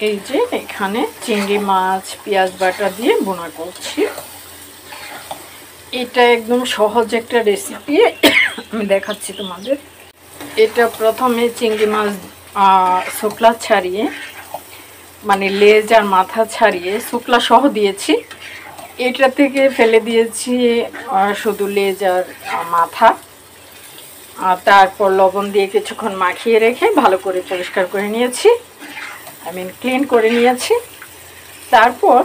এই যে এখানে চিংড়ি মাছ পেঁয়াজ বাটা দিয়ে বোনা করছি। এটা একদম সহজ একটা রেসিপি, আমি দেখাচ্ছি তোমাদের। এটা প্রথমে চিংড়ি মাছ শুকলা ছাড়িয়ে, মানে লেজ আর মাথা ছাড়িয়ে শুকলা সহ দিয়েছি। এটা থেকে ফেলে দিয়েছি শুধু লেজ আর মাথা। তারপর লবণ দিয়ে কিছুক্ষণ মাখিয়ে রেখে ভালো করে পরিষ্কার করে নিয়েছি, ক্লিন করে নিয়েছি। তারপর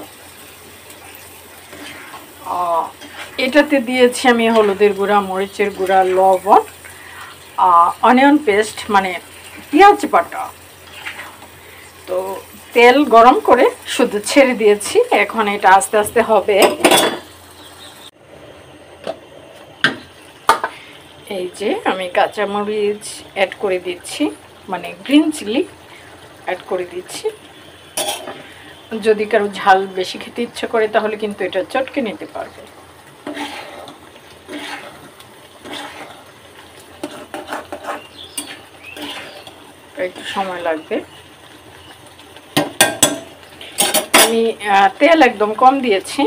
এটাতে দিয়েছি আমি হলুদের গুঁড়া, মরিচের গুঁড়া, লবণ, অনিয়ন পেস্ট মানে পেঁয়াজ বাটা। তো তেল গরম করে শুধু ছেড়ে দিয়েছি। এখন এটা আস্তে আস্তে হবে। এই যে আমি কাঁচামরিচ অ্যাড করে দিচ্ছি, মানে গ্রিন চিলি অ্যাড করে দিচ্ছি। যদি কারো ঝাল বেশি খেতে ইচ্ছে করে তাহলে কিন্তু এটা চটকে নিতে পারবে। একটু সময় লাগবে। আমি তেল একদম কম দিয়েছি।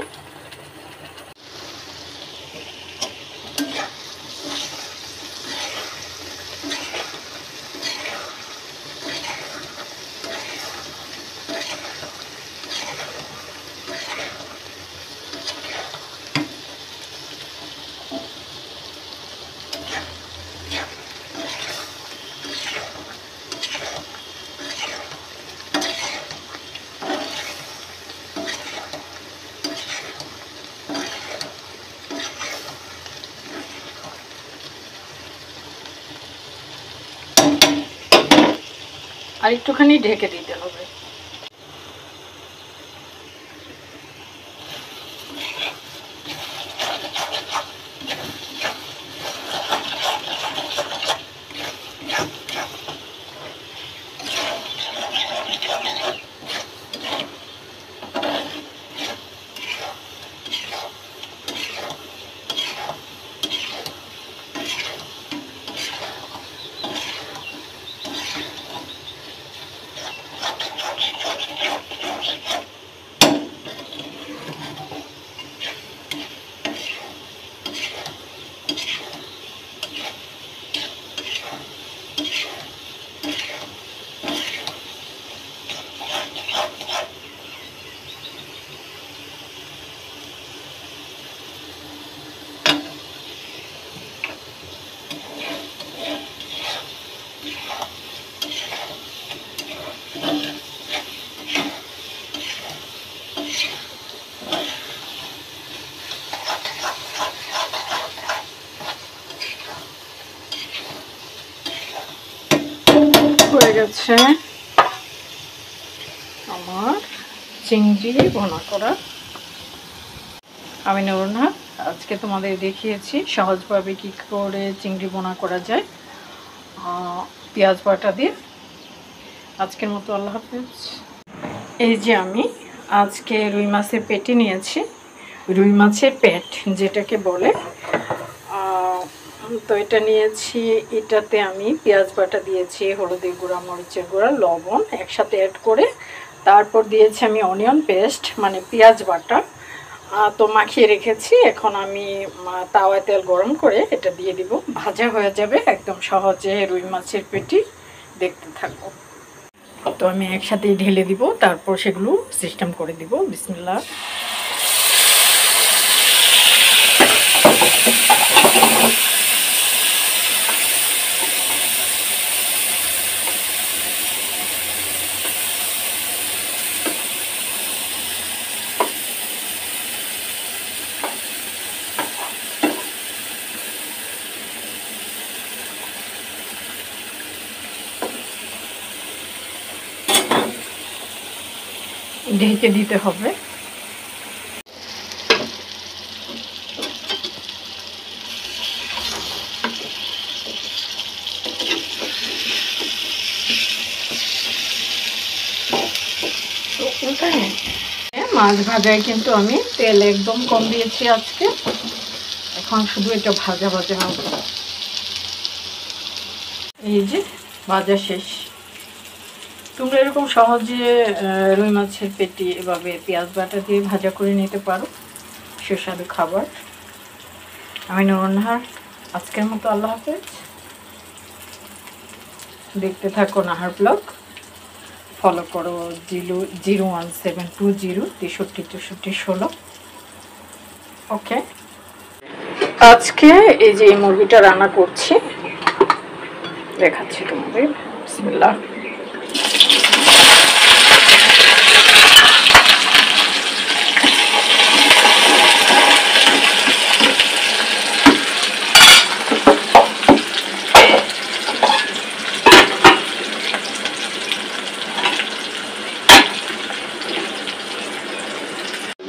আর একটুখানি ঢেকে দিতে হবে। হয়ে গেছে আমার চিংড়ি ভুনা করা। আমি নূরুন্নাহার, আজকে তোমাদের দেখিয়েছি সহজভাবে কী করে চিংড়ি ভুনা করা যায় পেঁয়াজ বাটা দিয়ে। আজকের মতো আল্লাহ হাফেজ। এই যে আমি আজকে রুই মাছের পেটি নিয়েছি, রুই মাছের পেট যেটাকে বলে। তো এটা নিয়েছি। এটাতে আমি পেঁয়াজ বাটা দিয়েছি, হলুদের গুঁড়া, মরিচের গুঁড়া, লবণ একসাথে অ্যাড করে। তারপর দিয়েছি আমি অনিয়ন পেস্ট মানে পেঁয়াজ বাটা। তো মাখিয়ে রেখেছি। এখন আমি তাওয়ায় তেল গরম করে এটা দিয়ে দিব, ভাজা হয়ে যাবে। একদম সহজে রুই মাছের পেটি দেখতে থাকবো। তো আমি একসাথে ঢেলে দিব, তারপর সেগুলো সিস্টেম করে দিব। বিসমিল্লাহ। ঢেকে দিতে হবে। মাছ ভাজায় কিন্তু আমি তেল একদম কম দিয়েছি আজকে। এখন শুধু এটা ভাজা ভাজা হবে। এই যে ভাজা শেষ। তোমরা এরকম সহজে রুই মাছের পেটি এভাবে পেঁয়াজ বাটা দিয়ে ভাজা করে নিতে পারো, সুস্বাদু খাবার। আমি নুরুন্নাহার, আজকের মতো আল্লাহ হাফেজ। দেখতে থাকো নাহার ব্লগ, ফলো করো 01720 636316। ওকে, আজকে এই যে এই মুরগিটা রান্না করছি, দেখাচ্ছি তোমাদের। বিসমিল্লাহ।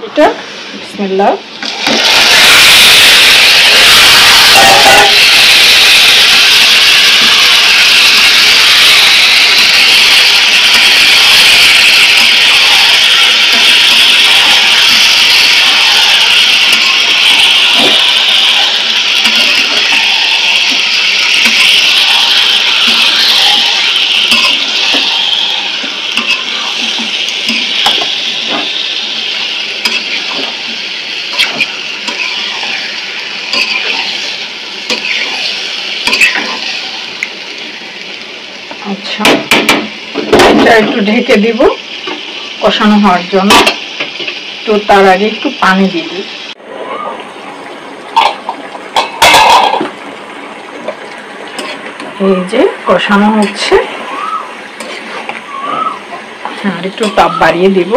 এটা বিসমিল্লাহ। আচ্ছা, এটা একটু ঢেকে দিব কষানো হওয়ার জন্য। তো তার আগে একটু পানি দিয়ে দিই। এই যে কষানো হচ্ছে, আর একটু তাপ বাড়িয়ে দিব।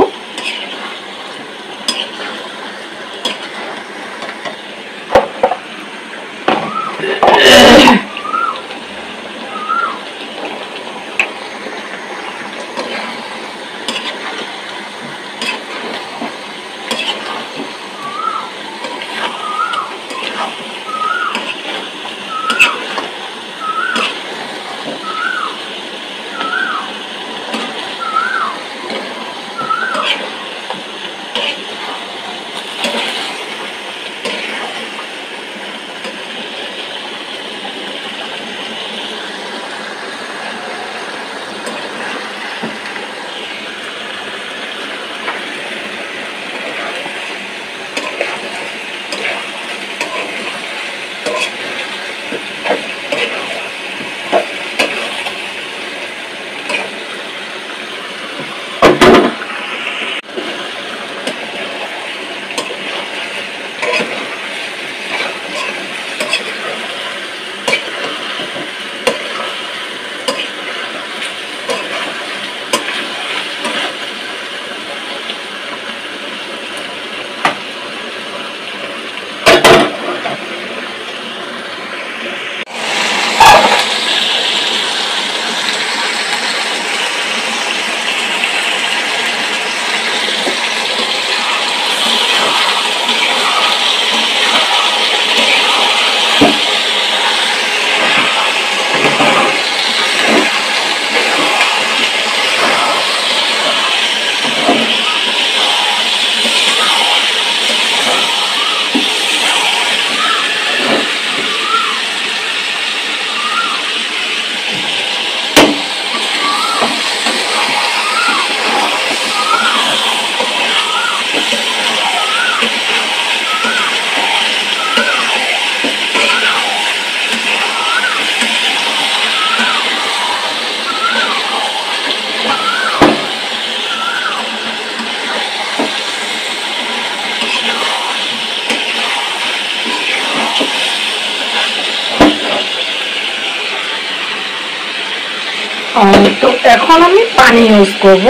তো এখন আমি পানি ইউজ করব।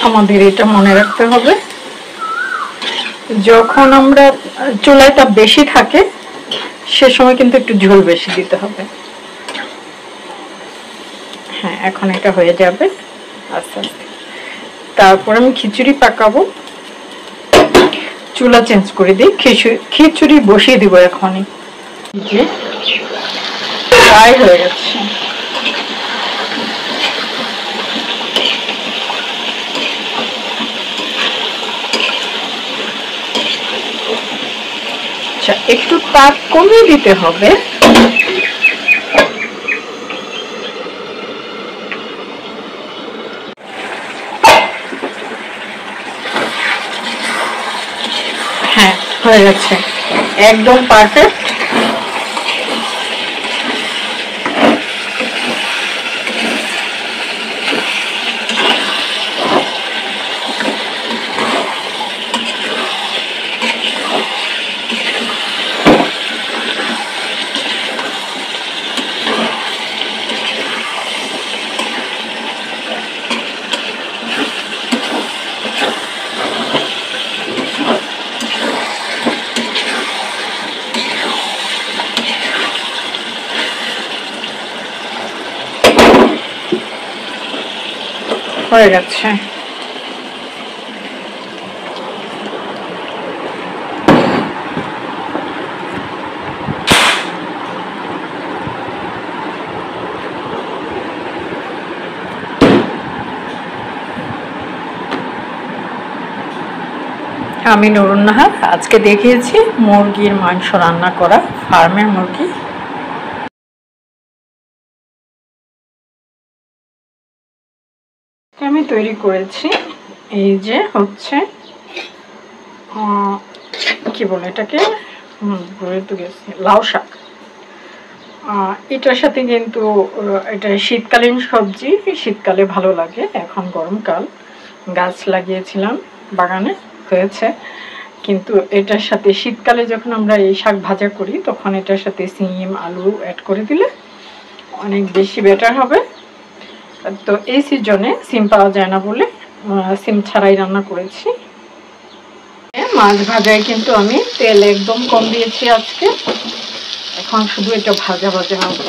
আমাদের এটা মনে রাখতে হবে, যখন আমরা চুলায় তাপ বেশি থাকে সে সময় কিন্তু একটু ঝোল বেশি দিতে হবে। হ্যাঁ, এখন এটা হয়ে যাবে আস্তে আস্তে। তারপর আমি খিচুড়ি পাকাবো, চুলা চেঞ্জ করে দিই, খিচুড়ি বসিয়ে দিব এখনই। যে ফ্রাই হয়ে গেছে। আচ্ছা, একটু তাপ কমিয়ে দিতে হবে। হ্যাঁ, হয়ে গেছে, একদম পারফেক্ট। হয়ে গেছে। আমি নুরুন নাহার, আজকে দেখিয়েছি মুরগির মাংস রান্না করা, ফার্মের মুরগি। আমি তৈরি করেছি, এই যে হচ্ছে কি বলে এটাকে, ভুলে তো গেছি, লাউ শাক। এটার সাথে কিন্তু এটা শীতকালীন সবজি, শীতকালে ভালো লাগে। এখন গরমকাল, গাছ লাগিয়েছিলাম বাগানে, হয়েছে, কিন্তু এটার সাথে শীতকালে যখন আমরা এই শাক ভাজা করি তখন এটার সাথে সিম আলু অ্যাড করে দিলে অনেক বেশি বেটার হবে। তো এই সিজনে সিম পাওয়া যায় না বলে সিম ছাড়াই রান্না করেছি। মাছ ভাজায় কিন্তু আমি তেল একদম কম দিয়েছি আজকে। এখন শুধু এটা ভাজা ভাজা হবে।